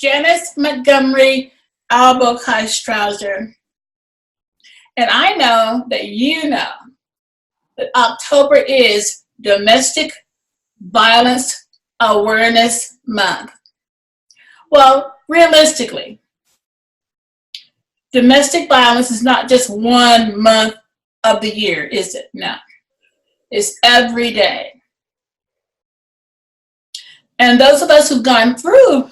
Janice Montgomery Albokai Strouser, and I know that you know that October is Domestic Violence Awareness Month. Well, realistically, domestic violence is not just 1 month of the year, is it? No, it's every day. And those of us who've gone through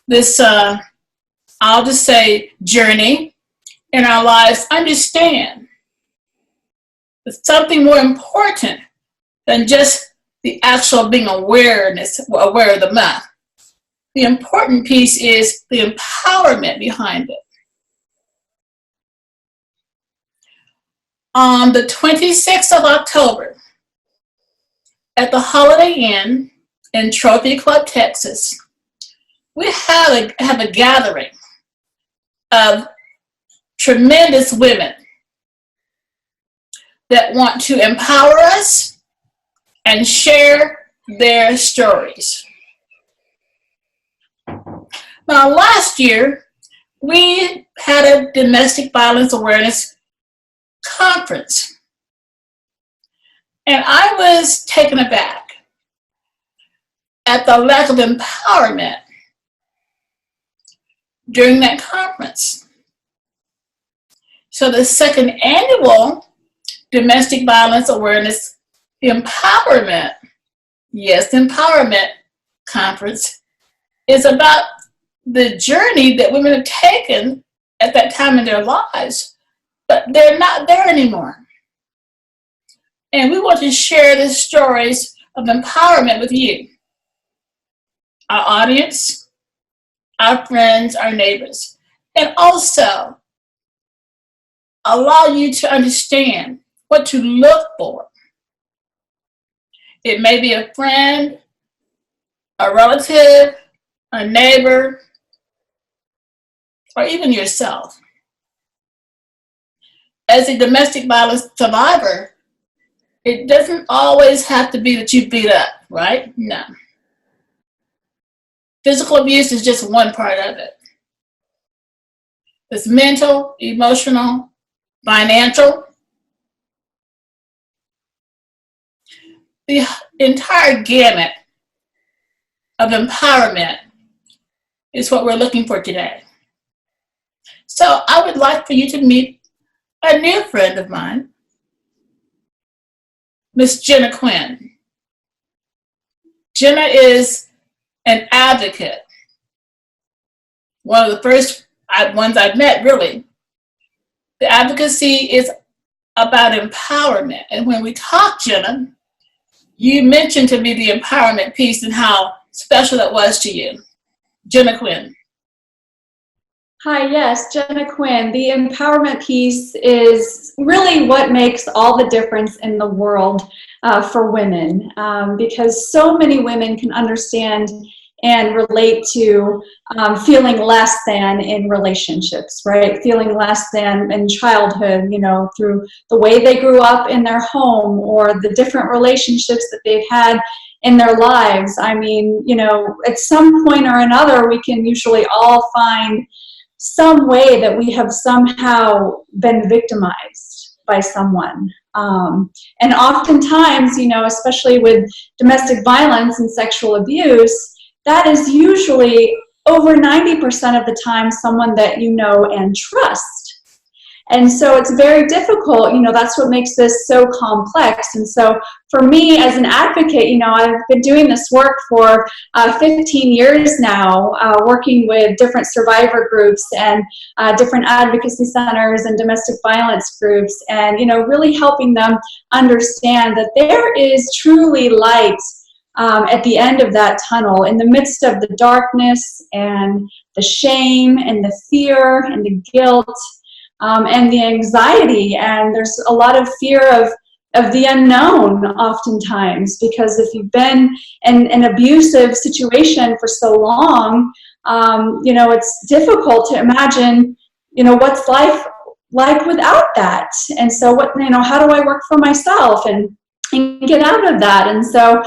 this, I'll just say, journey in our lives understand that something more important than just the actual being aware of the month. The important piece is the empowerment behind it. On the 26th of October, at the Holiday Inn in Trophy Club, Texas, we have a gathering of tremendous women that want to empower us and share their stories. Now, last year, we had a domestic violence awareness conference, and I was taken aback at the lack of empowerment during that conference. So the second annual Domestic Violence Awareness Empowerment, yes, Empowerment Conference is about the journey that women have taken at that time in their lives, but they're not there anymore. And we want to share the stories of empowerment with you, our audience, our friends, our neighbors, and also allow you to understand what to look for. It may be a friend, a relative, a neighbor, or even yourself. As a domestic violence survivor, it doesn't always have to be that you beat up, right? No. Physical abuse is just one part of it. It's mental, emotional, financial. The entire gamut of empowerment is what we're looking for today. So I would like for you to meet a new friend of mine, Miss Jenna Quinn. Jenna is an advocate, one of the first ones I've met, really. The advocacy is about empowerment. And when we talk, Jenna, you mentioned to me the empowerment piece and how special that was to you. Jenna Quinn. Hi, yes, Jenna Quinn. The empowerment piece is really what makes all the difference in the world for women, because so many women can understand and relate to feeling less than in relationships, right? Feeling less than in childhood, you know, through the way they grew up in their home or the different relationships that they've had in their lives. I mean, you know, at some point or another, we can usually all find some way that we have somehow been victimized by someone. And oftentimes, you know, especially with domestic violence and sexual abuse, that is usually over 90% of the time someone that you know and trust. And so it's very difficult, you know, that's what makes this so complex. And so for me as an advocate, you know, I've been doing this work for 15 years now, working with different survivor groups and different advocacy centers and domestic violence groups, and, you know, really helping them understand that there is truly light at the end of that tunnel, in the midst of the darkness and the shame and the fear and the guilt. And the anxiety, and there's a lot of fear of the unknown oftentimes, because if you've been in an abusive situation for so long, you know, it's difficult to imagine, you know, what's life like without that. And so what, you know, how do I work for myself? And and get out of that. And so,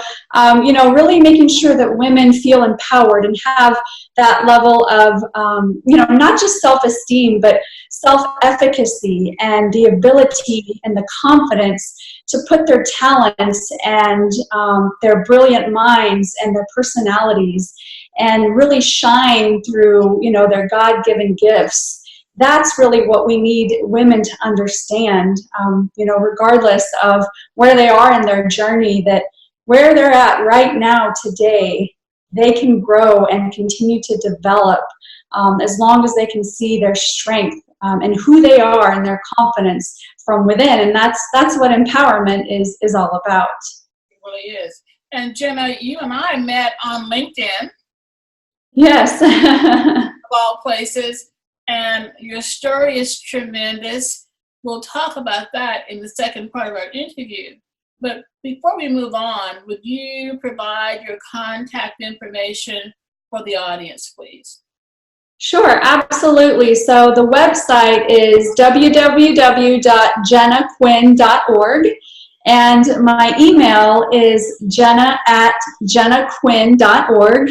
you know, really making sure that women feel empowered and have that level of, you know, not just self-esteem, but self-efficacy and the ability and the confidence to put their talents and their brilliant minds and their personalities and really shine through, you know, their God-given gifts. That's really what we need women to understand, you know, regardless of where they are in their journey, that where they're at right now today, they can grow and continue to develop as long as they can see their strength and who they are and their confidence from within. And that's what empowerment is all about. It really is. And Jenna, you and I met on LinkedIn. Yes. Of all places. And your story is tremendous. We'll talk about that in the second part of our interview. But before we move on, would you provide your contact information for the audience, please? Sure, absolutely. So the website is www.jennaquinn.org, and my email is jenna@jennaquinn.org,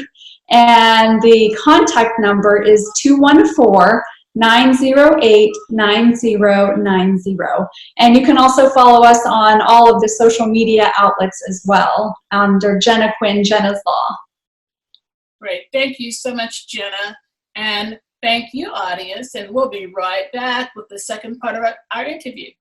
and the contact number is 214-908-9090. And you can also follow us on all of the social media outlets as well under Jenna Quinn, Jenna's Law. Great. Thank you so much, Jenna. And thank you, audience. And we'll be right back with the second part of our interview.